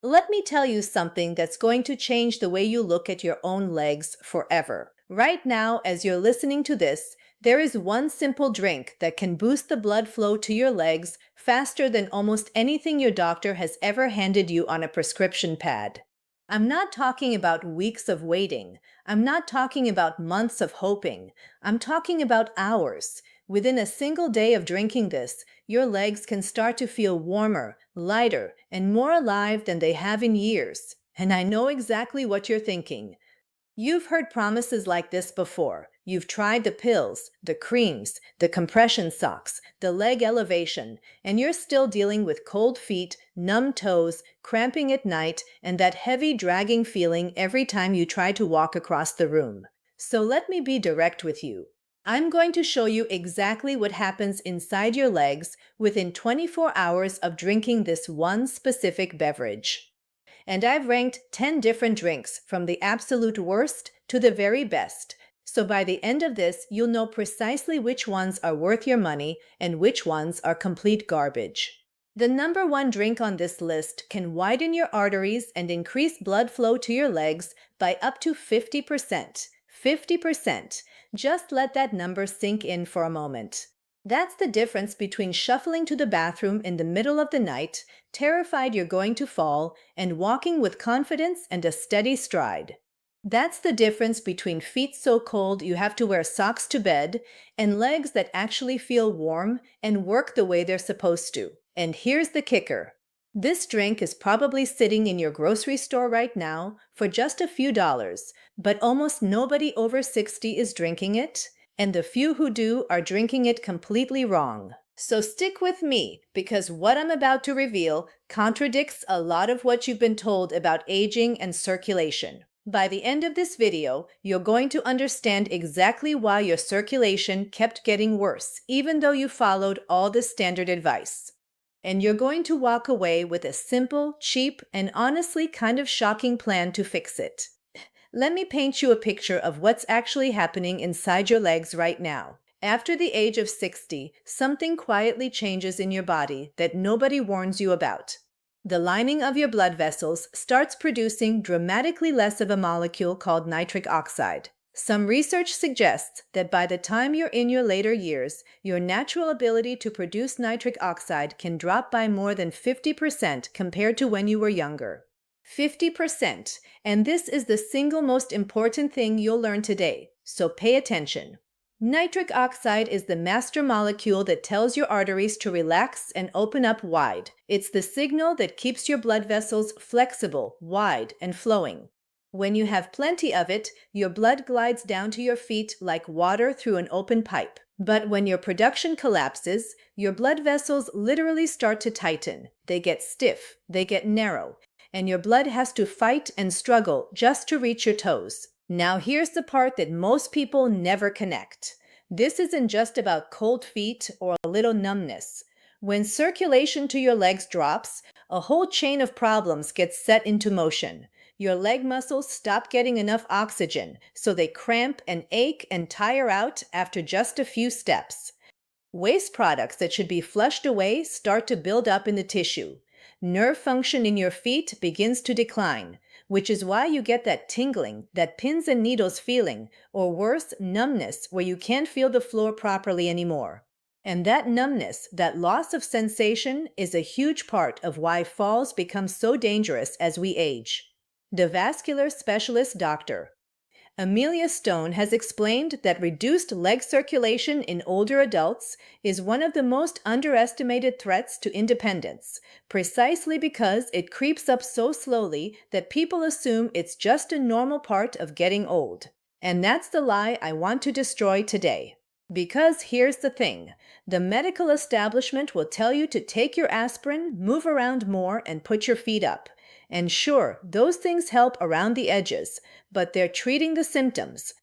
Let me tell you something that's going to change the way you look at your own legs forever. Right now, as you're listening to this, there is one simple drink that can boost the blood flow to your legs faster than almost anything your doctor has ever handed you on a prescription pad. I'm not talking about weeks of waiting. I'm not talking about months of hoping. I'm talking about hours. Within a single day of drinking this, your legs can start to feel warmer, lighter, and more alive than they have in years. And I know exactly what you're thinking. You've heard promises like this before. You've tried the pills, the creams, the compression socks, the leg elevation, and you're still dealing with cold feet, numb toes, cramping at night, and that heavy dragging feeling every time you try to walk across the room. So let me be direct with you. I'm going to show you exactly what happens inside your legs within 24 hours of drinking this one specific beverage. And I've ranked 10 different drinks from the absolute worst to the very best. So by the end of this, you'll know precisely which ones are worth your money and which ones are complete garbage. The number one drink on this list can widen your arteries and increase blood flow to your legs by up to 50%. 50%. Just let that number sink in for a moment. That's the difference between shuffling to the bathroom in the middle of the night, terrified you're going to fall, and walking with confidence and a steady stride. That's the difference between feet so cold you have to wear socks to bed and legs that actually feel warm and work the way they're supposed to. And here's the kicker. This drink is probably sitting in your grocery store right now for just a few dollars, but almost nobody over 60 is drinking it, and the few who do are drinking it completely wrong. So stick with me, because what I'm about to reveal contradicts a lot of what you've been told about aging and circulation. By the end of this video, you're going to understand exactly why your circulation kept getting worse, even though you followed all the standard advice. And you're going to walk away with a simple, cheap, and honestly kind of shocking plan to fix it. Let me paint you a picture of what's actually happening inside your legs right now. After the age of 60, something quietly changes in your body that nobody warns you about. The lining of your blood vessels starts producing dramatically less of a molecule called nitric oxide. Some research suggests that by the time you're in your later years, your natural ability to produce nitric oxide can drop by more than 50% compared to when you were younger. 50%. And this is the single most important thing you'll learn today, so pay attention. Nitric oxide is the master molecule that tells your arteries to relax and open up wide. It's the signal that keeps your blood vessels flexible, wide, and flowing. When you have plenty of it, your blood glides down to your feet like water through an open pipe. But when your production collapses, your blood vessels literally start to tighten. They get stiff, they get narrow, and your blood has to fight and struggle just to reach your toes. Now here's the part that most people never connect. This isn't just about cold feet or a little numbness. When circulation to your legs drops, a whole chain of problems gets set into motion. Your leg muscles stop getting enough oxygen, so they cramp and ache and tire out after just a few steps. Waste products that should be flushed away start to build up in the tissue. Nerve function in your feet begins to decline, which is why you get that tingling, that pins and needles feeling, or worse, numbness where you can't feel the floor properly anymore. And that numbness, that loss of sensation, is a huge part of why falls become so dangerous as we age. The vascular specialist doctor Amelia Stone has explained that reduced leg circulation in older adults is one of the most underestimated threats to independence, precisely because it creeps up so slowly that people assume it's just a normal part of getting old. And that's the lie I want to destroy today. Because here's the thing, the medical establishment will tell you to take your aspirin, move around more, and put your feet up. And sure, those things help around the edges, but they're treating the symptoms.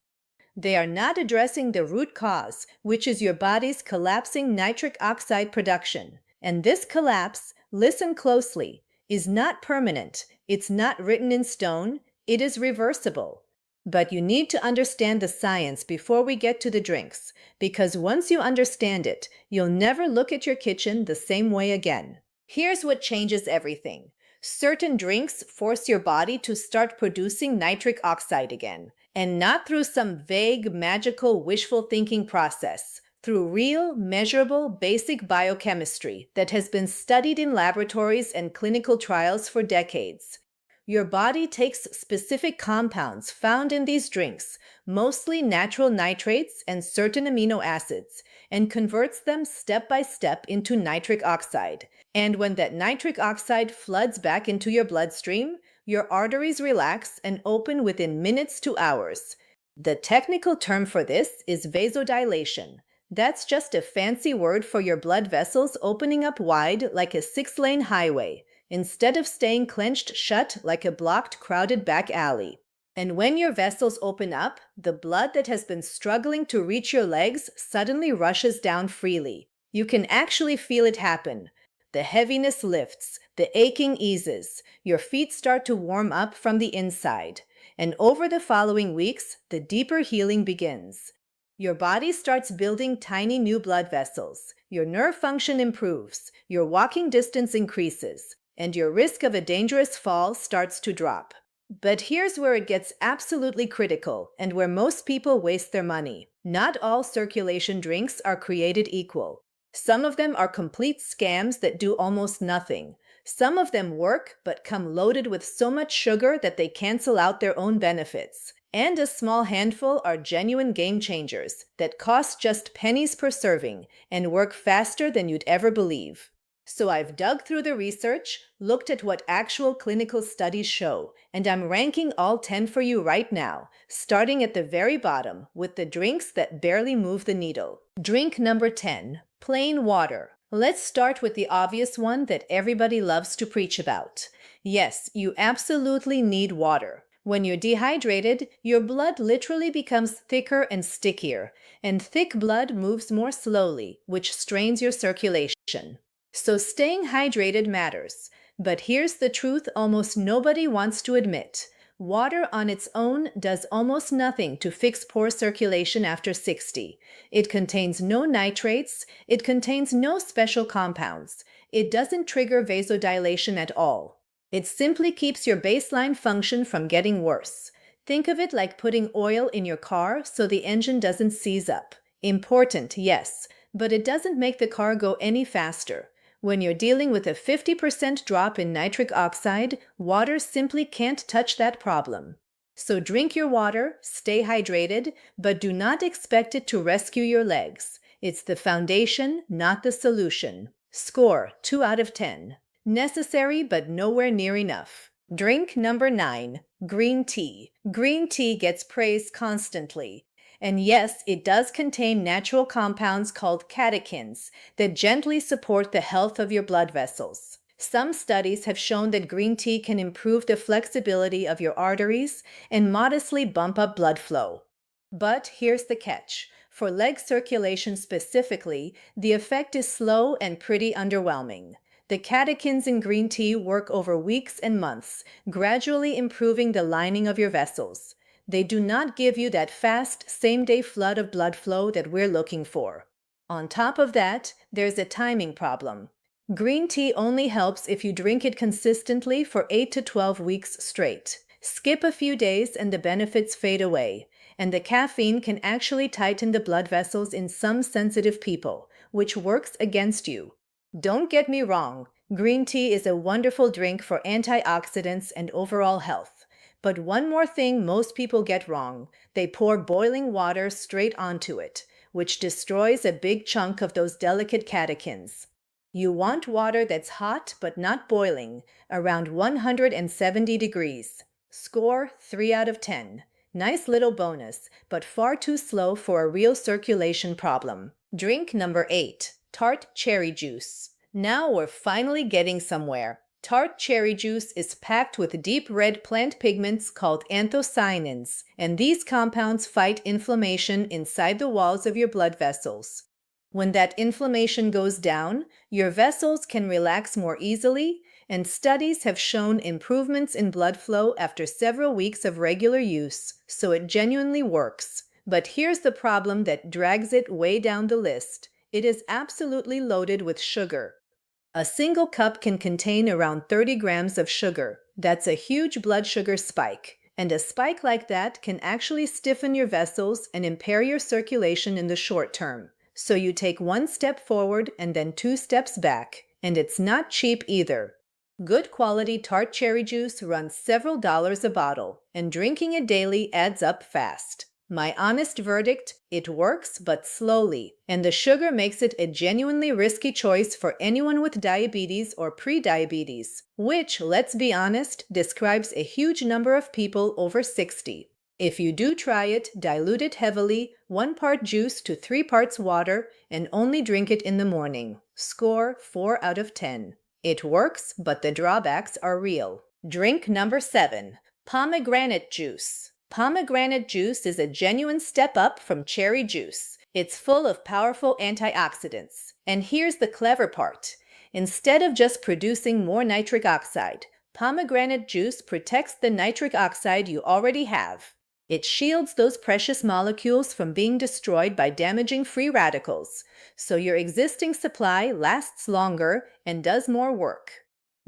They are not addressing the root cause, which is your body's collapsing nitric oxide production. And this collapse, listen closely, is not permanent. It's not written in stone. It is reversible. But you need to understand the science before we get to the drinks, because once you understand it, you'll never look at your kitchen the same way again. Here's what changes everything. Certain drinks force your body to start producing nitric oxide again, and not through some vague, magical, wishful thinking process, through real, measurable, basic biochemistry that has been studied in laboratories and clinical trials for decades. Your body takes specific compounds found in these drinks, mostly natural nitrates and certain amino acids, and converts them step by step into nitric oxide. And when that nitric oxide floods back into your bloodstream, your arteries relax and open within minutes to hours. The technical term for this is vasodilation. That's just a fancy word for your blood vessels opening up wide like a 6-lane highway, instead of staying clenched shut like a blocked, crowded back alley. And when your vessels open up, the blood that has been struggling to reach your legs suddenly rushes down freely. You can actually feel it happen. The heaviness lifts, the aching eases, your feet start to warm up from the inside. And over the following weeks, the deeper healing begins. Your body starts building tiny new blood vessels. Your nerve function improves, your walking distance increases, and your risk of a dangerous fall starts to drop. But here's where it gets absolutely critical and where most people waste their money. Not all circulation drinks are created equal. Some of them are complete scams that do almost nothing. Some of them work but come loaded with so much sugar that they cancel out their own benefits. And a small handful are genuine game changers that cost just pennies per serving and work faster than you'd ever believe. So I've dug through the research, looked at what actual clinical studies show, and I'm ranking all 10 for you right now, starting at the very bottom with the drinks that barely move the needle. Drink number 10, plain water. Let's start with the obvious one that everybody loves to preach about. Yes, you absolutely need water. When you're dehydrated, your blood literally becomes thicker and stickier, and thick blood moves more slowly, which strains your circulation. So staying hydrated matters. But here's the truth almost nobody wants to admit. Water on its own does almost nothing to fix poor circulation after 60. It contains no nitrates, it contains no special compounds. It doesn't trigger vasodilation at all. It simply keeps your baseline function from getting worse. Think of it like putting oil in your car so the engine doesn't seize up. Important, yes, but it doesn't make the car go any faster. When you're dealing with a 50% drop in nitric oxide, water simply can't touch that problem. So drink your water, stay hydrated, but do not expect it to rescue your legs. It's the foundation, not the solution. Score 2 out of 10. Necessary, but nowhere near enough. Drink number 9, green tea. Green tea gets praised constantly. And yes, it does contain natural compounds called catechins that gently support the health of your blood vessels. Some studies have shown that green tea can improve the flexibility of your arteries and modestly bump up blood flow. But here's the catch. For leg circulation specifically, the effect is slow and pretty underwhelming. The catechins in green tea work over weeks and months, gradually improving the lining of your vessels. They do not give you that fast, same-day flood of blood flow that we're looking for. On top of that, there's a timing problem. Green tea only helps if you drink it consistently for 8 to 12 weeks straight. Skip a few days and the benefits fade away, and the caffeine can actually tighten the blood vessels in some sensitive people, which works against you. Don't get me wrong, green tea is a wonderful drink for antioxidants and overall health. But one more thing most people get wrong. They pour boiling water straight onto it, which destroys a big chunk of those delicate catechins. You want water that's hot but not boiling, around 170 degrees. Score 3 out of 10. Nice little bonus, but far too slow for a real circulation problem. Drink number 8. Tart cherry juice. Now we're finally getting somewhere. Tart cherry juice is packed with deep red plant pigments called anthocyanins, and these compounds fight inflammation inside the walls of your blood vessels. When that inflammation goes down, your vessels can relax more easily, and studies have shown improvements in blood flow after several weeks of regular use, so it genuinely works. But here's the problem that drags it way down the list. It is absolutely loaded with sugar. A single cup can contain around 30 grams of sugar. That's a huge blood sugar spike. And a spike like that can actually stiffen your vessels and impair your circulation in the short term. So you take one step forward and then two steps back. And it's not cheap either. Good quality tart cherry juice runs several dollars a bottle, and drinking it daily adds up fast. My honest verdict, it works, but slowly, and the sugar makes it a genuinely risky choice for anyone with diabetes or pre-diabetes, which, let's be honest, describes a huge number of people over 60. If you do try it, dilute it heavily, 1 part juice to 3 parts water, and only drink it in the morning. Score 4 out of 10. It works, but the drawbacks are real. Drink number 7. Pomegranate juice. Pomegranate juice is a genuine step up from cherry juice. It's full of powerful antioxidants. And here's the clever part. Instead of just producing more nitric oxide, pomegranate juice protects the nitric oxide you already have. It shields those precious molecules from being destroyed by damaging free radicals, so your existing supply lasts longer and does more work.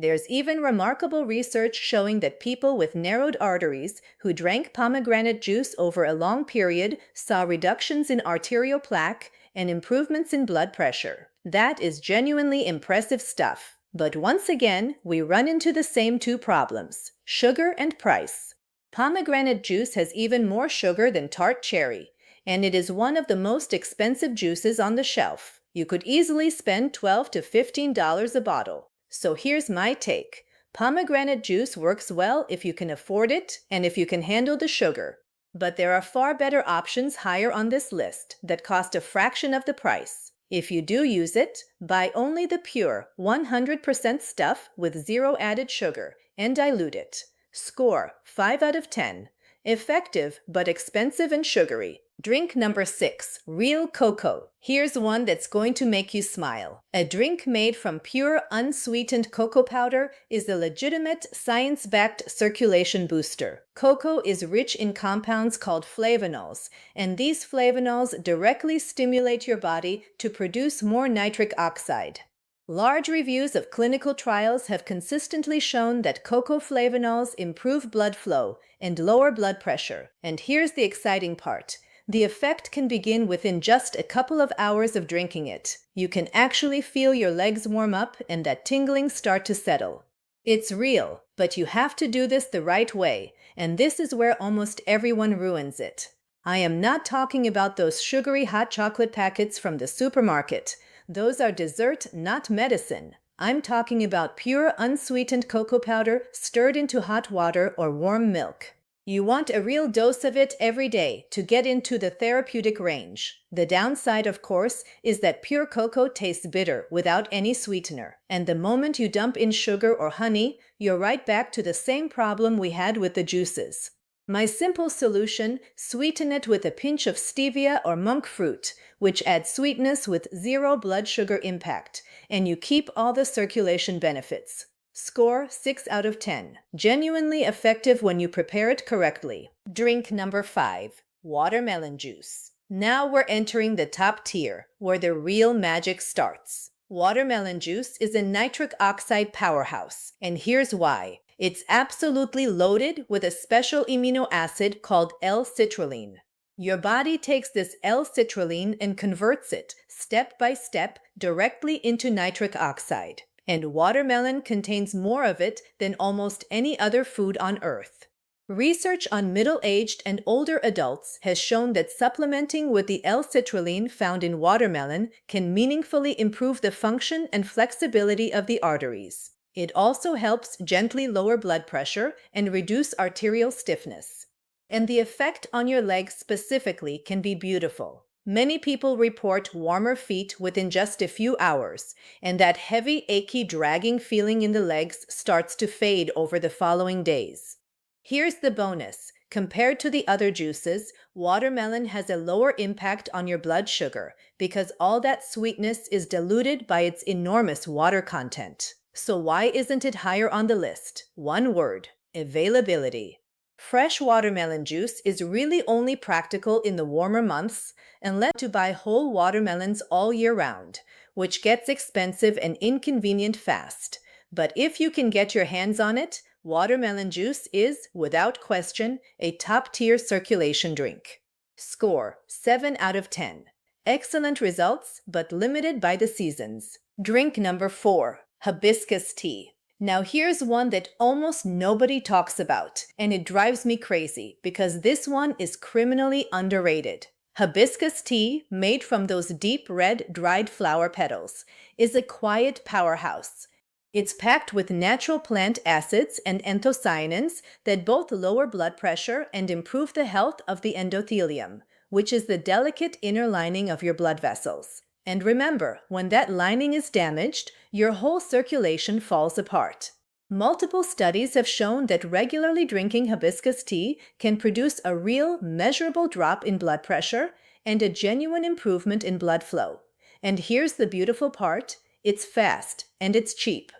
There's even remarkable research showing that people with narrowed arteries who drank pomegranate juice over a long period saw reductions in arterial plaque and improvements in blood pressure. That is genuinely impressive stuff. But once again, we run into the same two problems: sugar and price. Pomegranate juice has even more sugar than tart cherry, and it is one of the most expensive juices on the shelf. You could easily spend $12 to $15 a bottle. So here's my take. Pomegranate juice works well if you can afford it and if you can handle the sugar. But there are far better options higher on this list that cost a fraction of the price. If you do use it, buy only the pure 100% stuff with zero added sugar and dilute it. Score 5 out of 10. Effective but expensive and sugary. Drink number 6. Real cocoa. Here's one that's going to make you smile. A drink made from pure unsweetened cocoa powder is a legitimate science-backed circulation booster. Cocoa is rich in compounds called flavonols, and these flavonols directly stimulate your body to produce more nitric oxide. Large reviews of clinical trials have consistently shown that cocoa flavonols improve blood flow and lower blood pressure. And here's the exciting part. The effect can begin within just a couple of hours of drinking it. You can actually feel your legs warm up and that tingling start to settle. It's real, but you have to do this the right way, and this is where almost everyone ruins it. I am not talking about those sugary hot chocolate packets from the supermarket. Those are dessert, not medicine. I'm talking about pure unsweetened cocoa powder stirred into hot water or warm milk. You want a real dose of it every day to get into the therapeutic range. The downside, of course, is that pure cocoa tastes bitter without any sweetener. And the moment you dump in sugar or honey, you're right back to the same problem we had with the juices. My simple solution: sweeten it with a pinch of stevia or monk fruit, which adds sweetness with zero blood sugar impact, and you keep all the circulation benefits. Score 6 out of 10. Genuinely effective when you prepare it correctly. Drink number 5. Watermelon juice. Now we're entering the top tier, where the real magic starts. Watermelon juice is a nitric oxide powerhouse, and here's why. It's absolutely loaded with a special amino acid called L-citrulline. Your body takes this L-citrulline and converts it, step by step, directly into nitric oxide. And watermelon contains more of it than almost any other food on Earth. Research on middle-aged and older adults has shown that supplementing with the L-citrulline found in watermelon can meaningfully improve the function and flexibility of the arteries. It also helps gently lower blood pressure and reduce arterial stiffness. And the effect on your legs specifically can be beautiful. Many people report warmer feet within just a few hours, and that heavy, achy, dragging feeling in the legs starts to fade over the following days. Here's the bonus. Compared to the other juices, watermelon has a lower impact on your blood sugar because all that sweetness is diluted by its enormous water content. So why isn't it higher on the list? One word: availability. Fresh watermelon juice is really only practical in the warmer months unless you buy whole watermelons all year round, which gets expensive and inconvenient fast. But if you can get your hands on it, watermelon juice is, without question, a top-tier circulation drink. Score 7 out of 10. Excellent results, but limited by the seasons. Drink number 4, hibiscus tea. Now here's one that almost nobody talks about, and it drives me crazy because this one is criminally underrated. Hibiscus tea, made from those deep red dried flower petals, is a quiet powerhouse. It's packed with natural plant acids and anthocyanins that both lower blood pressure and improve the health of the endothelium, which is the delicate inner lining of your blood vessels. And remember, when that lining is damaged, your whole circulation falls apart. Multiple studies have shown that regularly drinking hibiscus tea can produce a real, measurable drop in blood pressure and a genuine improvement in blood flow. And here's the beautiful part, it's fast and it's cheap.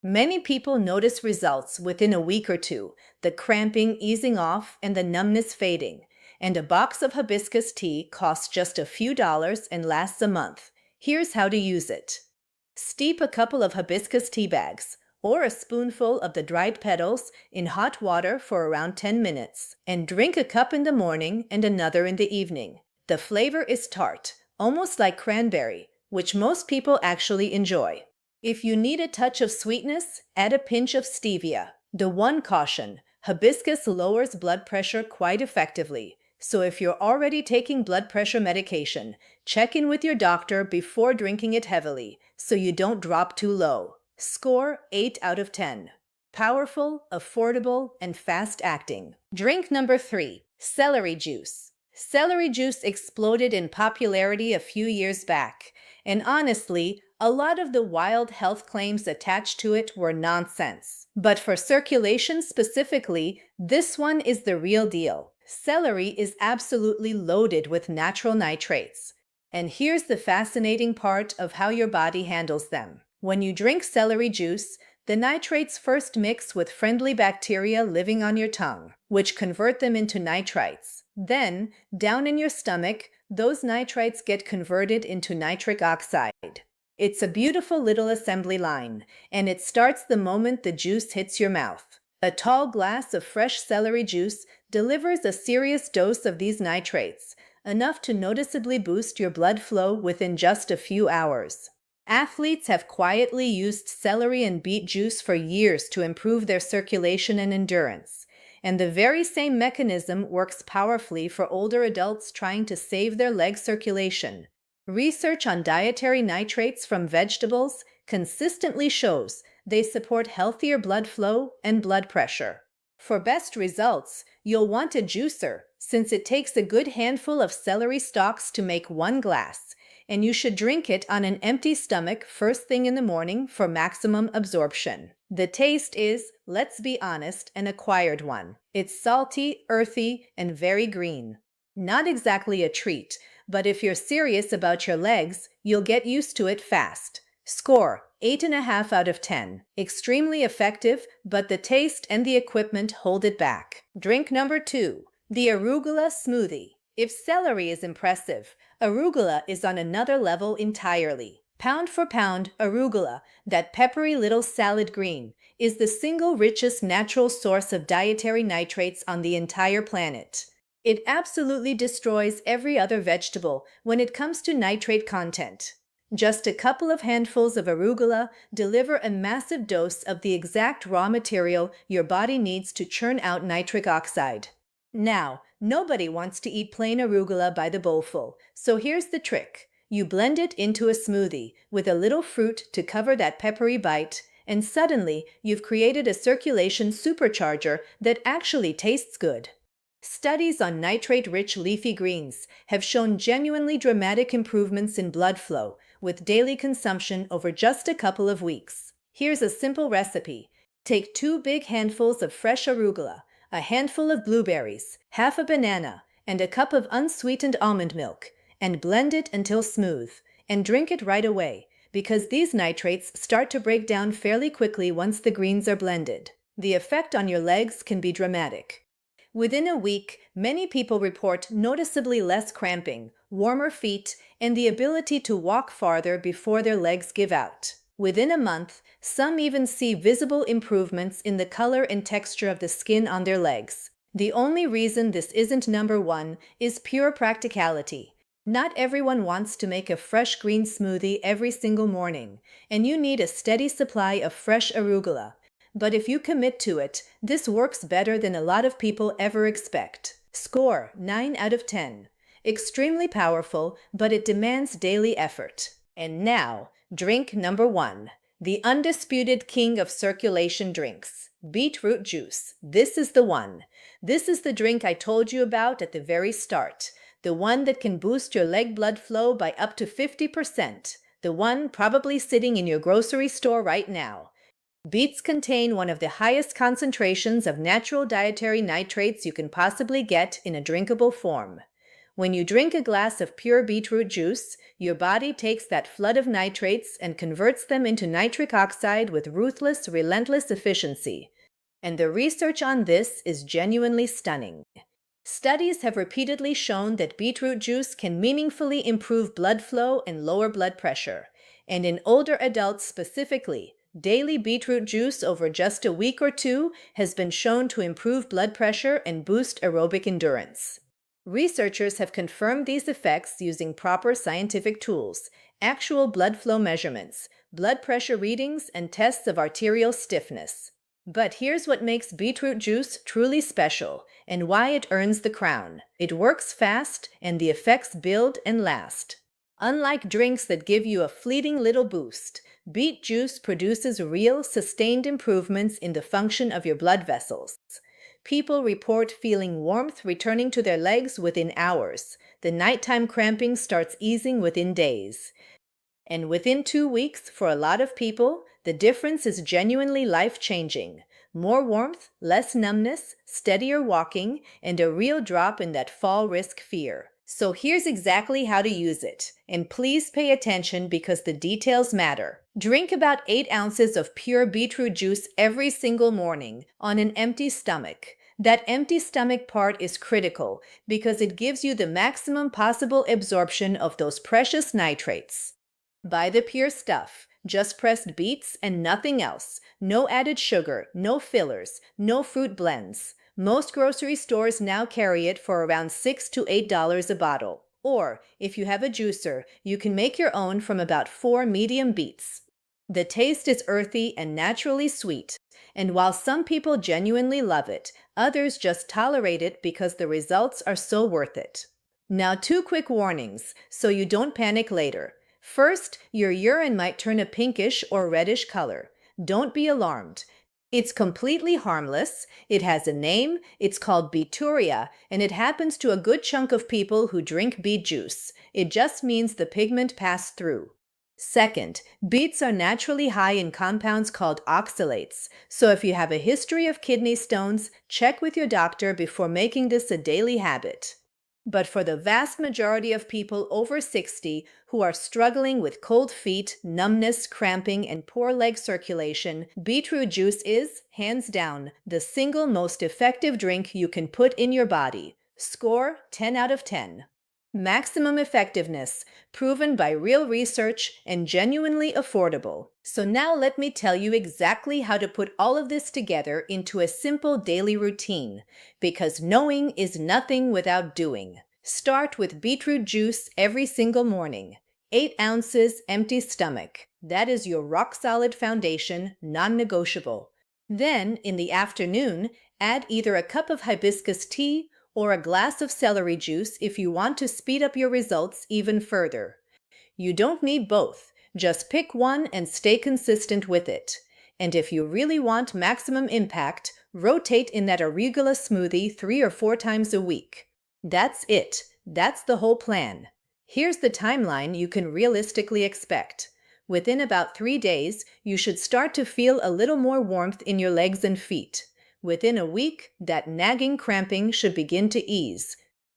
Many people notice results within a week or two, the cramping easing off and the numbness fading. And a box of hibiscus tea costs just a few dollars and lasts a month. Here's how to use it. Steep a couple of hibiscus tea bags or a spoonful of the dried petals in hot water for around 10 minutes and drink a cup in the morning and another in the evening. The flavor is tart, almost like cranberry, which most people actually enjoy. If you need a touch of sweetness, add a pinch of stevia. The one caution, hibiscus lowers blood pressure quite effectively. So if you're already taking blood pressure medication, check in with your doctor before drinking it heavily so you don't drop too low. Score 8 out of 10. Powerful, affordable, and fast-acting. Drink number 3, celery juice. Celery juice exploded in popularity a few years back, and honestly, a lot of the wild health claims attached to it were nonsense. But for circulation specifically, this one is the real deal. Celery is absolutely loaded with natural nitrates. And here's the fascinating part of how your body handles them. When you drink celery juice, the nitrates first mix with friendly bacteria living on your tongue, which convert them into nitrites. Then, down in your stomach, those nitrites get converted into nitric oxide. It's a beautiful little assembly line, and it starts the moment the juice hits your mouth. A tall glass of fresh celery juice delivers a serious dose of these nitrates, enough to noticeably boost your blood flow within just a few hours. Athletes have quietly used celery and beet juice for years to improve their circulation and endurance, and the very same mechanism works powerfully for older adults trying to save their leg circulation. Research on dietary nitrates from vegetables consistently shows they support healthier blood flow and blood pressure. For best results, you'll want a juicer, since it takes a good handful of celery stalks to make 1 glass, and you should drink it on an empty stomach first thing in the morning for maximum absorption. The taste is, let's be honest, an acquired one. It's salty, earthy, and very green. Not exactly a treat, but if you're serious about your legs, you'll get used to it fast. Score 8.5 out of 10. Extremely effective, but the taste and the equipment hold it back. Drink number 2, the Arugula smoothie. If celery is impressive, Arugula is on another level entirely. Pound for pound, Arugula, that peppery little salad green, is the single richest natural source of dietary nitrates on the entire planet. It absolutely destroys every other vegetable when it comes to nitrate content. Just a couple of handfuls of arugula deliver a massive dose of the exact raw material your body needs to churn out nitric oxide. Now, nobody wants to eat plain arugula by the bowlful, so here's the trick. You blend it into a smoothie with a little fruit to cover that peppery bite, and suddenly you've created a circulation supercharger that actually tastes good. Studies on nitrate-rich leafy greens have shown genuinely dramatic improvements in blood flow with daily consumption over just a couple of weeks. Here's a simple recipe. Take 2 big handfuls of fresh arugula, a handful of blueberries, half a banana, and a cup of unsweetened almond milk, and blend it until smooth, and drink it right away, because these nitrates start to break down fairly quickly once the greens are blended. The effect on your legs can be dramatic. Within a week, many people report noticeably less cramping, warmer feet, and the ability to walk farther before their legs give out. Within a month, some even see visible improvements in the color and texture of the skin on their legs. The only reason this isn't number one is pure practicality. Not everyone wants to make a fresh green smoothie every single morning, and you need a steady supply of fresh arugula. But if you commit to it, this works better than a lot of people ever expect. Score 9 out of 10. Extremely powerful, but it demands daily effort. And now, drink number 1. The undisputed king of circulation drinks. Beetroot juice. This is the one. This is the drink I told you about at the very start. The one that can boost your leg blood flow by up to 50%. The one probably sitting in your grocery store right now. Beets contain one of the highest concentrations of natural dietary nitrates you can possibly get in a drinkable form. When you drink a glass of pure beetroot juice, your body takes that flood of nitrates and converts them into nitric oxide with ruthless, relentless efficiency. And the research on this is genuinely stunning. Studies have repeatedly shown that beetroot juice can meaningfully improve blood flow and lower blood pressure. And in older adults specifically, daily beetroot juice over just a week or two has been shown to improve blood pressure and boost aerobic endurance. Researchers have confirmed these effects using proper scientific tools, actual blood flow measurements, blood pressure readings, and tests of arterial stiffness. But here's what makes beetroot juice truly special and why it earns the crown. It works fast and the effects build and last. Unlike drinks that give you a fleeting little boost, beet juice produces real, sustained improvements in the function of your blood vessels. People report feeling warmth returning to their legs within hours. The nighttime cramping starts easing within days. And within 2 weeks, for a lot of people, the difference is genuinely life-changing. More warmth, less numbness, steadier walking, and a real drop in that fall risk fear. So here's exactly how to use it. And please pay attention because the details matter. Drink about 8 ounces of pure beetroot juice every single morning on an empty stomach. That empty stomach part is critical because it gives you the maximum possible absorption of those precious nitrates. Buy the pure stuff, just pressed beets and nothing else. No added sugar, no fillers, no fruit blends. Most grocery stores now carry it for around $6 to $8 a bottle. Or, if you have a juicer, you can make your own from about 4 medium beets. The taste is earthy and naturally sweet, and while some people genuinely love it, others just tolerate it because the results are so worth it. Now, 2 quick warnings, so you don't panic later. First, your urine might turn a pinkish or reddish color. Don't be alarmed. It's completely harmless, it has a name, it's called beeturia, and it happens to a good chunk of people who drink beet juice. It just means the pigment passed through. Second, beets are naturally high in compounds called oxalates, so if you have a history of kidney stones, check with your doctor before making this a daily habit. But for the vast majority of people over 60 who are struggling with cold feet, numbness, cramping, and poor leg circulation, beetroot juice is, hands down, the single most effective drink you can put in your body. Score 10 out of 10. Maximum effectiveness, proven by real research and genuinely affordable. So now let me tell you exactly how to put all of this together into a simple daily routine, because knowing is nothing without doing. Start with beetroot juice every single morning. 8 ounces, empty stomach. That is your rock-solid foundation, non-negotiable. Then, in the afternoon, add either a cup of hibiscus tea or a glass of celery juice if you want to speed up your results even further. You don't need both. Just pick one and stay consistent with it. And if you really want maximum impact, rotate in that arugula smoothie 3 or 4 times a week. That's it. That's the whole plan. Here's the timeline you can realistically expect. Within about 3 days, you should start to feel a little more warmth in your legs and feet. Within a week, that nagging cramping should begin to ease.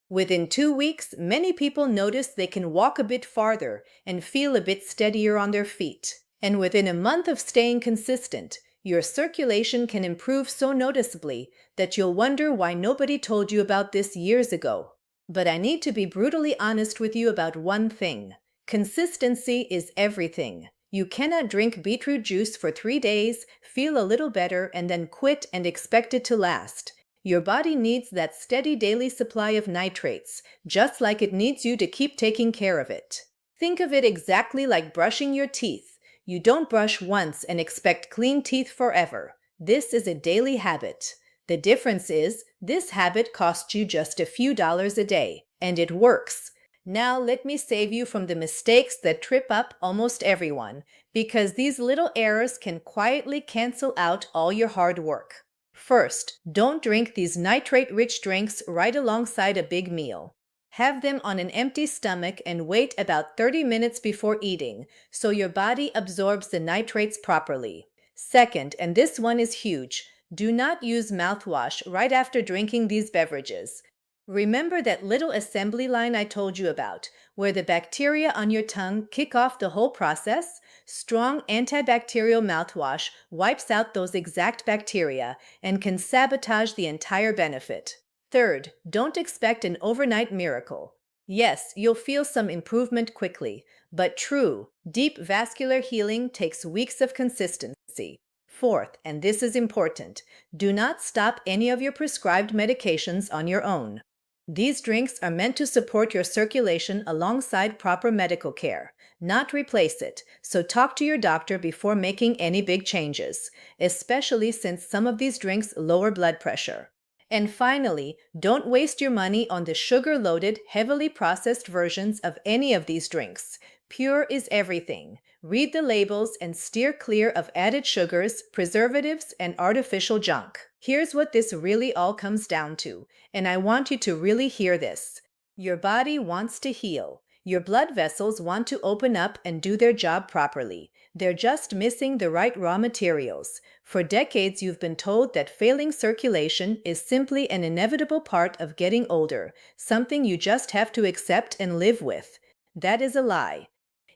Within 2 weeks, many people notice they can walk a bit farther and feel a bit steadier on their feet. And within a month of staying consistent, Your circulation can improve so noticeably that you'll wonder why nobody told you about this years ago. But I need to be brutally honest with you about one thing. Consistency is everything. You cannot drink beetroot juice for 3 days, feel a little better, and then quit and expect it to last. Your body needs that steady daily supply of nitrates, just like it needs you to keep taking care of it. Think of it exactly like brushing your teeth. You don't brush once and expect clean teeth forever. This is a daily habit. The difference is, this habit costs you just a few dollars a day, and it works. Now let me save you from the mistakes that trip up almost everyone, because these little errors can quietly cancel out all your hard work. First, don't drink these nitrate-rich drinks right alongside a big meal. Have them on an empty stomach and wait about 30 minutes before eating, so your body absorbs the nitrates properly. Second, and this one is huge, do not use mouthwash right after drinking these beverages. Remember that little assembly line I told you about, where the bacteria on your tongue kick off the whole process? Strong antibacterial mouthwash wipes out those exact bacteria and can sabotage the entire benefit. Third, don't expect an overnight miracle. Yes, you'll feel some improvement quickly, but true, deep vascular healing takes weeks of consistency. Fourth, and this is important, do not stop any of your prescribed medications on your own. These drinks are meant to support your circulation alongside proper medical care, not replace it, so talk to your doctor before making any big changes, especially since some of these drinks lower blood pressure. And finally, don't waste your money on the sugar-loaded, heavily processed versions of any of these drinks. Pure is everything. Read the labels and steer clear of added sugars, preservatives, and artificial junk. Here's what this really all comes down to, and I want you to really hear this. Your body wants to heal. Your blood vessels want to open up and do their job properly. They're just missing the right raw materials. For decades, you've been told that failing circulation is simply an inevitable part of getting older, something you just have to accept and live with. That is a lie.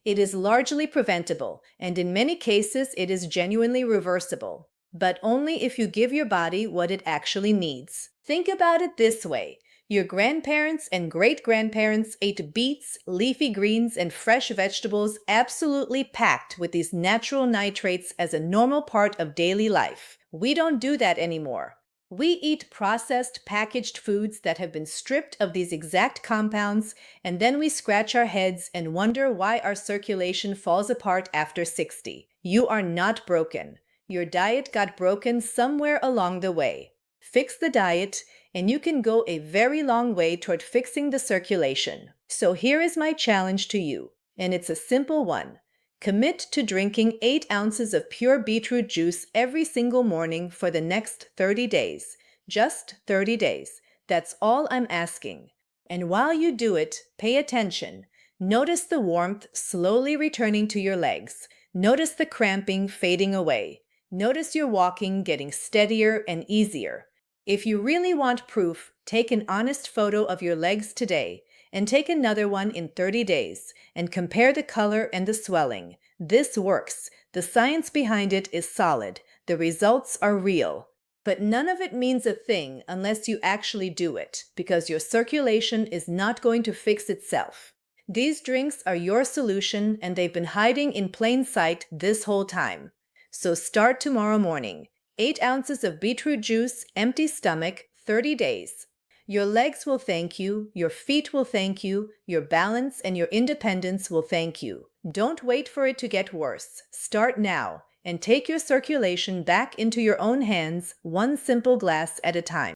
It is largely preventable, and in many cases, it is genuinely reversible. But only if you give your body what it actually needs. Think about it this way. Your grandparents and great-grandparents ate beets, leafy greens, and fresh vegetables absolutely packed with these natural nitrates as a normal part of daily life. We don't do that anymore. We eat processed, packaged foods that have been stripped of these exact compounds, and then we scratch our heads and wonder why our circulation falls apart after 60. You are not broken. Your diet got broken somewhere along the way. Fix the diet, and you can go a very long way toward fixing the circulation. So here is my challenge to you, and it's a simple one. Commit to drinking 8 ounces of pure beetroot juice every single morning for the next 30 days. Just 30 days. That's all I'm asking. And while you do it, pay attention. Notice the warmth slowly returning to your legs. Notice the cramping fading away. Notice your walking getting steadier and easier. If you really want proof, take an honest photo of your legs today and take another one in 30 days and compare the color and the swelling. This works. The science behind it is solid. The results are real. But none of it means a thing unless you actually do it, because your circulation is not going to fix itself. These drinks are your solution, and they've been hiding in plain sight this whole time. So start tomorrow morning. 8 ounces of beetroot juice, empty stomach, 30 days. Your legs will thank you, your feet will thank you, your balance and your independence will thank you. Don't wait for it to get worse. Start now and take your circulation back into your own hands, one simple glass at a time.